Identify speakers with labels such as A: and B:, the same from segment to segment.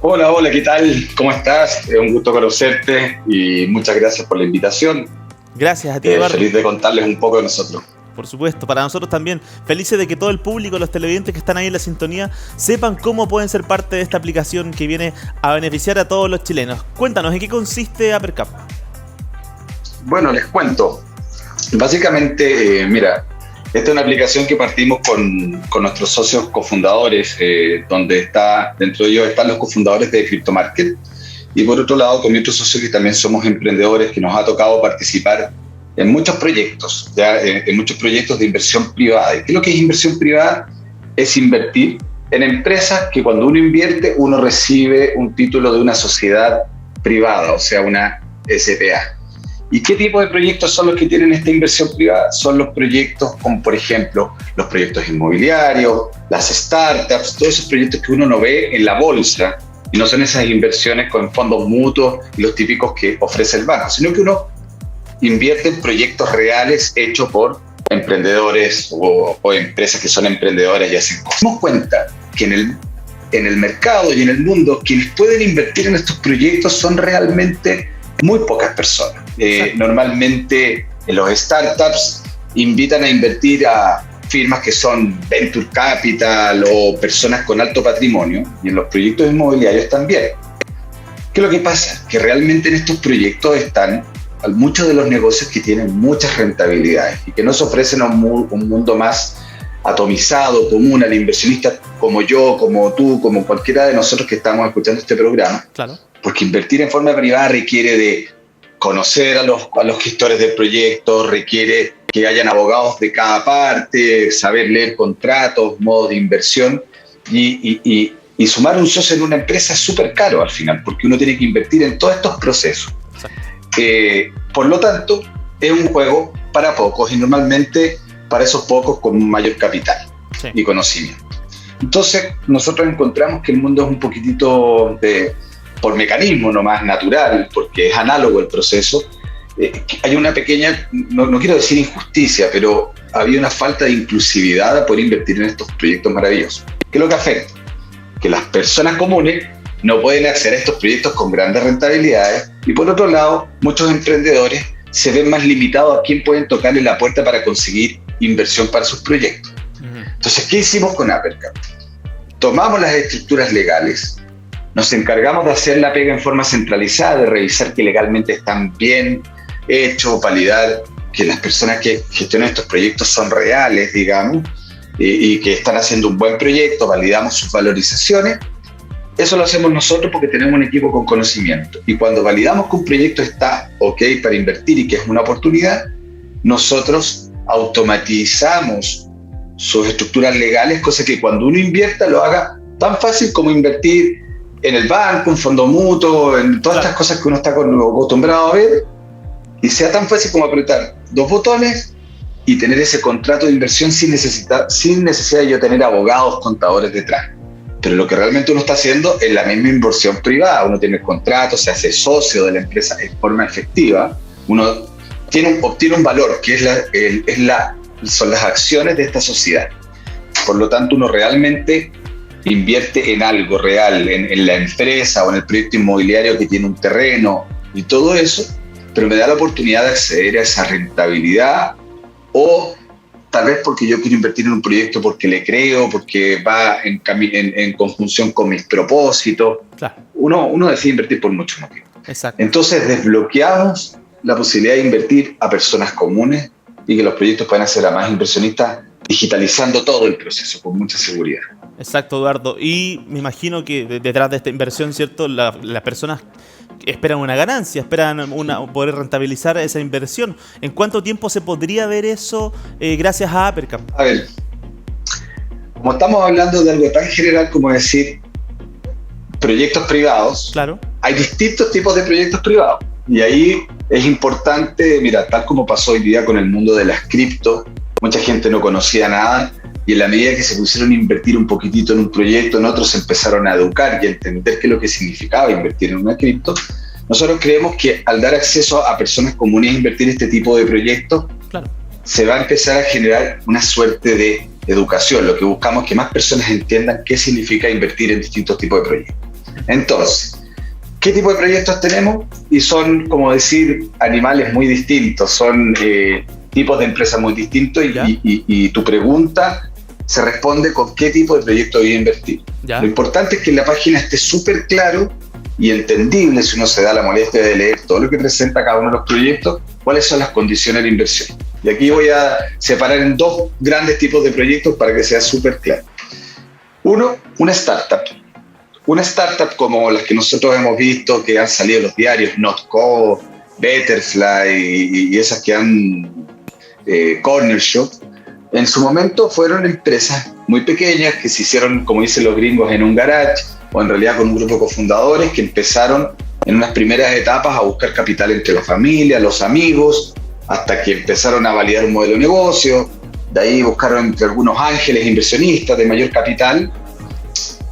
A: Hola, hola, ¿qué tal? ¿Cómo estás? Es un gusto conocerte y muchas gracias por la invitación.
B: Gracias a ti, Eduardo.
A: Feliz de contarles un poco de nosotros.
B: Por supuesto, para nosotros también. Felices de que todo el público, los televidentes que están ahí en la sintonía, sepan cómo pueden ser parte de esta aplicación que viene a beneficiar a todos los chilenos. Cuéntanos, ¿en qué consiste AperCap?
A: Bueno, les cuento. Básicamente, mira, esta es una aplicación que partimos con nuestros socios cofundadores, donde dentro de ellos están los cofundadores de CryptoMarket, y por otro lado con mi otro socio que también somos emprendedores, que nos ha tocado participar en muchos proyectos, en muchos proyectos de inversión privada. ¿Y qué es lo que es inversión privada? Es invertir en empresas que cuando uno invierte, uno recibe un título de una sociedad privada, o sea, una SPA. ¿Y qué tipo de proyectos son los que tienen esta inversión privada? Son los proyectos como, por ejemplo, los proyectos inmobiliarios, las startups, todos esos proyectos que uno no ve en la bolsa, y no son esas inversiones con fondos mutuos y los típicos que ofrece el banco, sino que uno invierte en proyectos reales hechos por emprendedores o empresas que son emprendedoras y así. Nos damos cuenta que en el mercado y en el mundo quienes pueden invertir en estos proyectos son realmente muy pocas personas. Normalmente los startups invitan a invertir a firmas que son venture capital o personas con alto patrimonio, y en los proyectos inmobiliarios también. ¿Qué es lo que pasa? Que realmente en estos proyectos están muchos de los negocios que tienen muchas rentabilidades y que nos ofrecen un mundo más atomizado, común al inversionista como yo, como tú, como cualquiera de nosotros que estamos escuchando este programa.
B: Claro.
A: Porque invertir en forma privada requiere de conocer a los gestores del proyecto, requiere que hayan abogados de cada parte, saber leer contratos, modos de inversión, y sumar un socio en una empresa es súper caro al final, porque uno tiene que invertir en todos estos procesos. Por lo tanto, es un juego para pocos y normalmente para esos pocos con un mayor capital y conocimiento. Entonces, nosotros encontramos que el mundo es un poquitito por mecanismo nomás natural, porque es análogo el proceso. Hay una pequeña, no quiero decir injusticia, pero había una falta de inclusividad a poder invertir en estos proyectos maravillosos. ¿Qué es lo que afecta? Que las personas comunes no pueden acceder a estos proyectos con grandes rentabilidades, y por otro lado, muchos emprendedores se ven más limitados a quién pueden tocarle la puerta para conseguir inversión para sus proyectos. Entonces, ¿qué hicimos con AperCap? Tomamos las estructuras legales, nos encargamos de hacer la pega en forma centralizada, de revisar que legalmente están bien hechos, validar que las personas que gestionan estos proyectos son reales, digamos, y que están haciendo un buen proyecto, validamos sus valorizaciones. Eso lo hacemos nosotros porque tenemos un equipo con conocimiento. Y cuando validamos que un proyecto está ok para invertir y que es una oportunidad, nosotros automatizamos sus estructuras legales, cosa que cuando uno invierta lo haga tan fácil como invertir en el banco, en fondo mutuo, en todas estas cosas que uno está acostumbrado a ver, y sea tan fácil como apretar dos botones y tener ese contrato de inversión sin necesidad de yo tener abogados, contadores detrás. Pero lo que realmente uno está haciendo es la misma inversión privada. Uno tiene el contrato, se hace socio de la empresa en forma efectiva, uno obtiene un valor que son las acciones de esta sociedad. Por lo tanto, uno realmente invierte en algo real, en la empresa o en el proyecto inmobiliario que tiene un terreno y todo eso, pero me da la oportunidad de acceder a esa rentabilidad, o tal vez porque yo quiero invertir en un proyecto porque le creo, porque va en conjunción con mis propósitos.
B: Claro.
A: Uno decide invertir por muchos motivos.
B: Exacto.
A: Entonces desbloqueamos la posibilidad de invertir a personas comunes y que los proyectos puedan ser a más inversionistas, digitalizando todo el proceso con mucha seguridad.
B: Exacto, Eduardo. Y me imagino que detrás de esta inversión, ¿cierto? Las personas esperan una ganancia, esperan poder rentabilizar esa inversión. ¿En cuánto tiempo se podría ver eso gracias a AperCap?
A: A ver, como estamos hablando de algo tan general como decir proyectos privados,
B: claro,
A: hay distintos tipos de proyectos privados. Y ahí es importante, mira, tal como pasó hoy día con el mundo de las cripto, mucha gente no conocía nada, y en la medida que se pusieron a invertir un poquitito en un proyecto, en otros se empezaron a educar y a entender qué es lo que significaba invertir en una cripto. Nosotros creemos que al dar acceso a personas comunes a invertir en este tipo de proyectos,
B: claro,
A: se va a empezar a generar una suerte de educación. Lo que buscamos es que más personas entiendan qué significa invertir en distintos tipos de proyectos. Entonces, ¿qué tipo de proyectos tenemos? Y son, como decir, animales muy distintos, son tipos de empresas muy distintos y tu pregunta se responde con qué tipo de proyecto voy a invertir.
B: ¿Ya?
A: Lo importante es que en la página esté súper claro y entendible, si uno se da la molestia de leer todo lo que presenta cada uno de los proyectos, cuáles son las condiciones de inversión. Y aquí voy a separar en dos grandes tipos de proyectos para que sea súper claro. Uno, una startup. Una startup como las que nosotros hemos visto que han salido en los diarios, Notco, Betterfly y esas que han Corner Shop, en su momento fueron empresas muy pequeñas que se hicieron, como dicen los gringos, en un garage o en realidad con un grupo de cofundadores que empezaron en unas primeras etapas a buscar capital entre la familia, los amigos, hasta que empezaron a validar un modelo de negocio. De ahí buscaron entre algunos ángeles inversionistas de mayor capital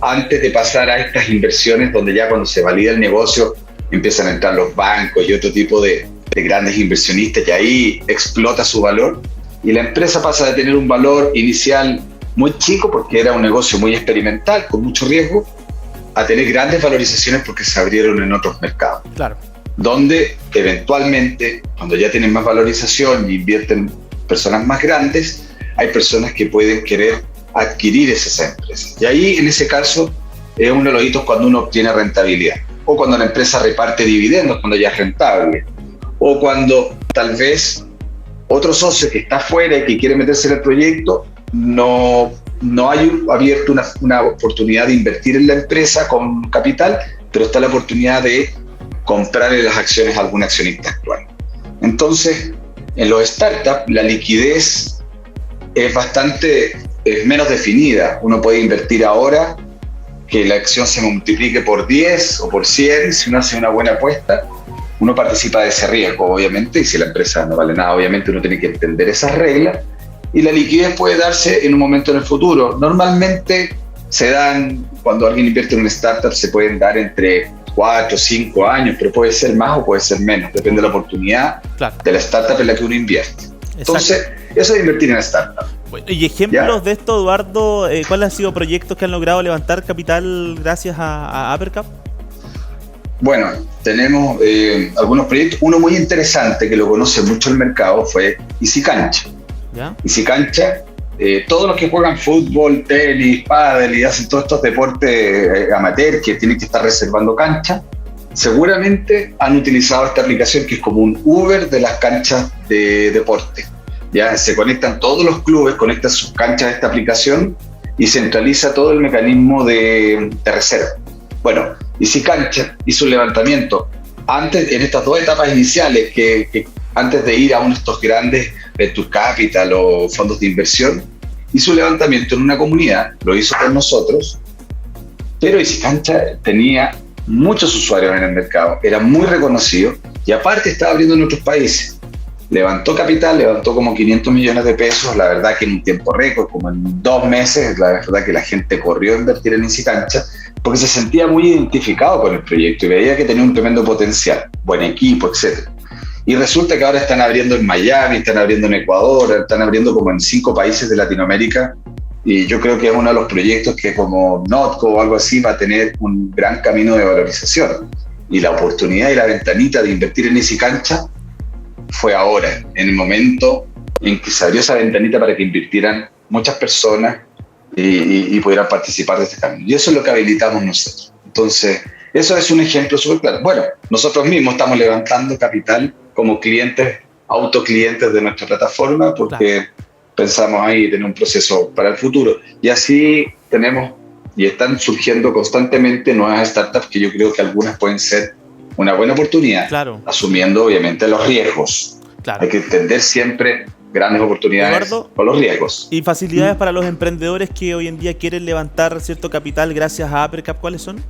A: antes de pasar a estas inversiones donde ya cuando se valida el negocio empiezan a entrar los bancos y otro tipo de grandes inversionistas y ahí explota su valor y la empresa pasa de tener un valor inicial muy chico porque era un negocio muy experimental con mucho riesgo a tener grandes valorizaciones porque se abrieron en otros mercados.
B: Claro.
A: Donde eventualmente cuando ya tienen más valorización y invierten personas más grandes, hay personas que pueden querer adquirir esas empresas. Y ahí, en ese caso, es uno de los hitos cuando uno obtiene rentabilidad. O cuando la empresa reparte dividendos, cuando ya es rentable. O cuando tal vez otro socio que está afuera y que quiere meterse en el proyecto, no hay abierto una oportunidad de invertir en la empresa con capital, pero está la oportunidad de comprarle las acciones a algún accionista actual. Entonces, en los startups, la liquidez es menos definida. Uno puede invertir ahora, que la acción se multiplique por 10 o por 100, si uno hace una buena apuesta, uno participa de ese riesgo, obviamente, y si la empresa no vale nada, obviamente uno tiene que entender esas reglas, y la liquidez puede darse en un momento en el futuro. Normalmente se dan, cuando alguien invierte en una startup, se pueden dar entre 4 o 5 años, pero puede ser más o puede ser menos, depende de la oportunidad de la startup en la que uno invierte. Entonces, eso es invertir en startup.
B: Bueno, y ejemplos de esto, Eduardo, ¿cuáles han sido proyectos que han logrado levantar capital gracias a Apercap?
A: Bueno, tenemos algunos proyectos. Uno muy interesante que lo conoce mucho el mercado fue Easy Cancha.
B: ¿Ya?
A: Easy Cancha, todos los que juegan fútbol, tenis, pádel y hacen todos estos deportes amateur que tienen que estar reservando cancha, seguramente han utilizado esta aplicación que es como un Uber de las canchas de deporte. Ya se conectan todos los clubes, conectan sus canchas a esta aplicación y centraliza todo el mecanismo de reserva. Bueno, Easy Cancha hizo un levantamiento antes, en estas dos etapas iniciales, que antes de ir a uno de estos grandes Venture Capital o fondos de inversión, hizo un levantamiento en una comunidad, lo hizo con nosotros, pero Easy Cancha tenía muchos usuarios en el mercado, era muy reconocido y aparte estaba abriendo en otros países. Levantó capital, levantó como 500 millones de pesos, la verdad que en un tiempo récord, como en 2 meses, la verdad que la gente corrió a invertir en Easy Cancha porque se sentía muy identificado con el proyecto y veía que tenía un tremendo potencial, buen equipo, etc. Y resulta que ahora están abriendo en Miami, están abriendo en Ecuador, están abriendo como en 5 países de Latinoamérica y yo creo que es uno de los proyectos que como Notco o algo así va a tener un gran camino de valorización. Y la oportunidad y la ventanita de invertir en Easy Cancha fue ahora, en el momento en que se abrió esa ventanita para que invirtieran muchas personas y pudieran participar de este camino. Y eso es lo que habilitamos nosotros. Entonces, eso es un ejemplo súper claro. Bueno, nosotros mismos estamos levantando capital como clientes, autoclientes de nuestra plataforma, porque pensamos ahí tener un proceso para el futuro. Y así tenemos, y están surgiendo constantemente nuevas startups que yo creo que algunas pueden ser una buena oportunidad, asumiendo obviamente los riesgos. Hay que entender siempre grandes oportunidades, Eduardo, con los riesgos.
B: ¿Y facilidades para los emprendedores que hoy en día quieren levantar cierto capital gracias a Apercap? ¿Cuáles son?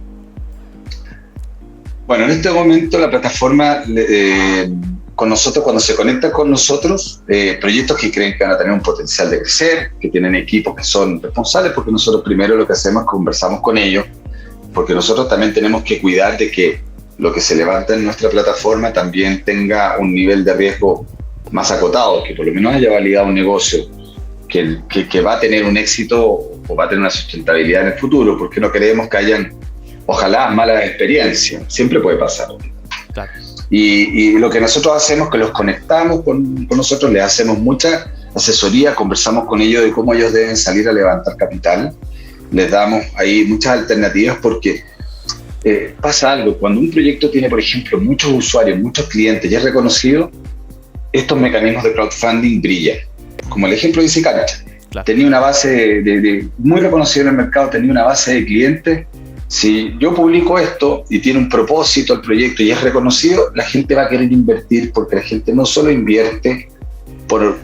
A: Bueno, en este momento la plataforma, con nosotros, cuando se conecta con nosotros, proyectos que creen que van a tener un potencial de crecer, que tienen equipos que son responsables, porque nosotros primero lo que hacemos es conversamos con ellos, porque nosotros también tenemos que cuidar de que lo que se levanta en nuestra plataforma también tenga un nivel de riesgo más acotado, que por lo menos haya validado un negocio que va a tener un éxito o va a tener una sustentabilidad en el futuro, porque no queremos que hayan ojalá malas experiencias, siempre puede pasar.
B: Claro.
A: Y lo que nosotros hacemos es que los conectamos con nosotros, les hacemos mucha asesoría, conversamos con ellos de cómo ellos deben salir a levantar capital, les damos ahí muchas alternativas porque pasa algo, cuando un proyecto tiene, por ejemplo, muchos usuarios, muchos clientes y es reconocido, estos mecanismos de crowdfunding brillan. Como el ejemplo dice Cancha, claro. Tenía una base muy reconocida en el mercado, tenía una base de clientes. Si yo publico esto y tiene un propósito el proyecto y es reconocido, la gente va a querer invertir porque la gente no solo invierte por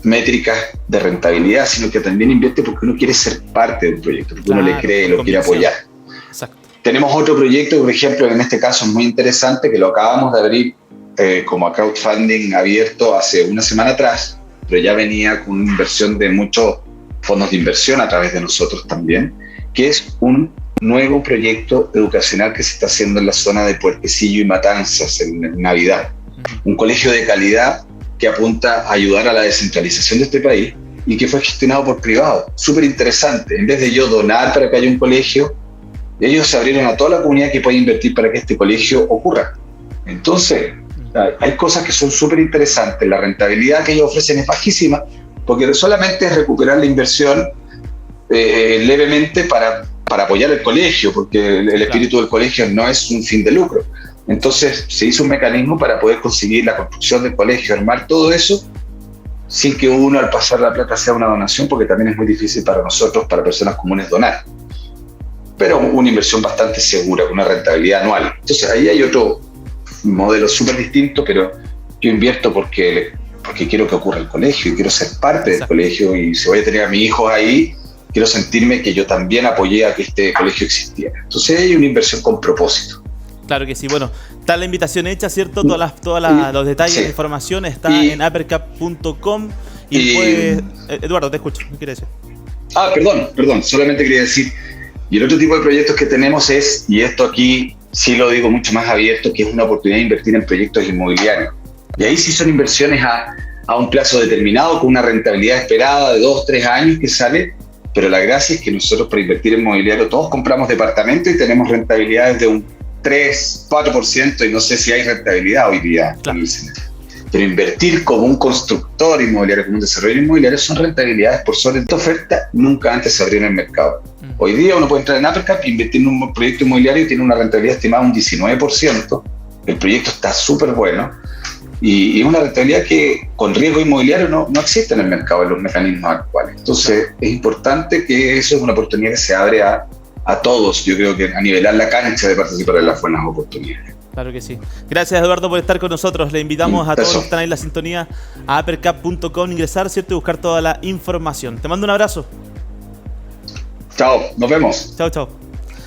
A: métricas de rentabilidad, sino que también invierte porque uno quiere ser parte del proyecto, porque uno le cree, lo quiere apoyar. Exacto. Tenemos otro proyecto, por ejemplo, en este caso es muy interesante, que lo acabamos de abrir como a crowdfunding abierto hace una semana atrás, pero ya venía con una inversión de muchos fondos de inversión a través de nosotros también, que es un nuevo proyecto educacional que se está haciendo en la zona de Puertecillo y Matanzas en Navidad. Un colegio de calidad que apunta a ayudar a la descentralización de este país y que fue gestionado por privados. Súper interesante. En vez de yo donar para que haya un colegio, ellos se abrieron a toda la comunidad que puede invertir para que este colegio ocurra. Entonces, hay cosas que son súper interesantes. La rentabilidad que ellos ofrecen es bajísima porque solamente es recuperar la inversión levemente para apoyar el colegio, porque el espíritu del colegio no es un fin de lucro. Entonces se hizo un mecanismo para poder conseguir la construcción del colegio, armar todo eso, sin que uno al pasar la plata sea una donación, porque también es muy difícil para nosotros, para personas comunes, donar. Pero una inversión bastante segura, con una rentabilidad anual. Entonces ahí hay otro modelo súper distinto, pero yo invierto porque quiero que ocurra el colegio y quiero ser parte del colegio, y si voy a tener a mis hijos ahí, quiero sentirme que yo también apoyé a que este colegio existiera. Entonces hay una inversión con propósito.
B: Claro que sí. Bueno, está la invitación hecha, ¿cierto? Los detalles de información está en uppercap.com y puedes... Eduardo, te escucho. ¿Qué quieres decir?
A: Perdón. Solamente quería decir, y el otro tipo de proyectos que tenemos es, y esto aquí sí lo digo mucho más abierto, que es una oportunidad de invertir en proyectos inmobiliarios. Y ahí sí son inversiones a un plazo determinado, con una rentabilidad esperada de 2-3 años que sale. Pero la gracia es que nosotros para invertir en mobiliario todos compramos departamentos y tenemos rentabilidades de un 3-4% y no sé si hay rentabilidad hoy día. Claro. Pero invertir como un constructor inmobiliario, como un desarrollo inmobiliario, son rentabilidades por sobre esta oferta nunca antes se abrió en el mercado. Hoy día uno puede entrar en Uppercap e invertir en un proyecto inmobiliario y tiene una rentabilidad estimada de un 19%. El proyecto está súper bueno. Y una rentabilidad que con riesgo inmobiliario no existe en el mercado, en los mecanismos actuales. Entonces es importante que eso es una oportunidad que se abre a todos, yo creo que a nivelar la cancha de participar en las buenas oportunidades.
B: Claro que sí. Gracias, Eduardo, por estar con nosotros. Le invitamos a todos los que están ahí en la sintonía a uppercap.com, ingresar, ¿cierto? Y buscar toda la información. Te mando un abrazo.
A: Chao, nos vemos.
B: Chao.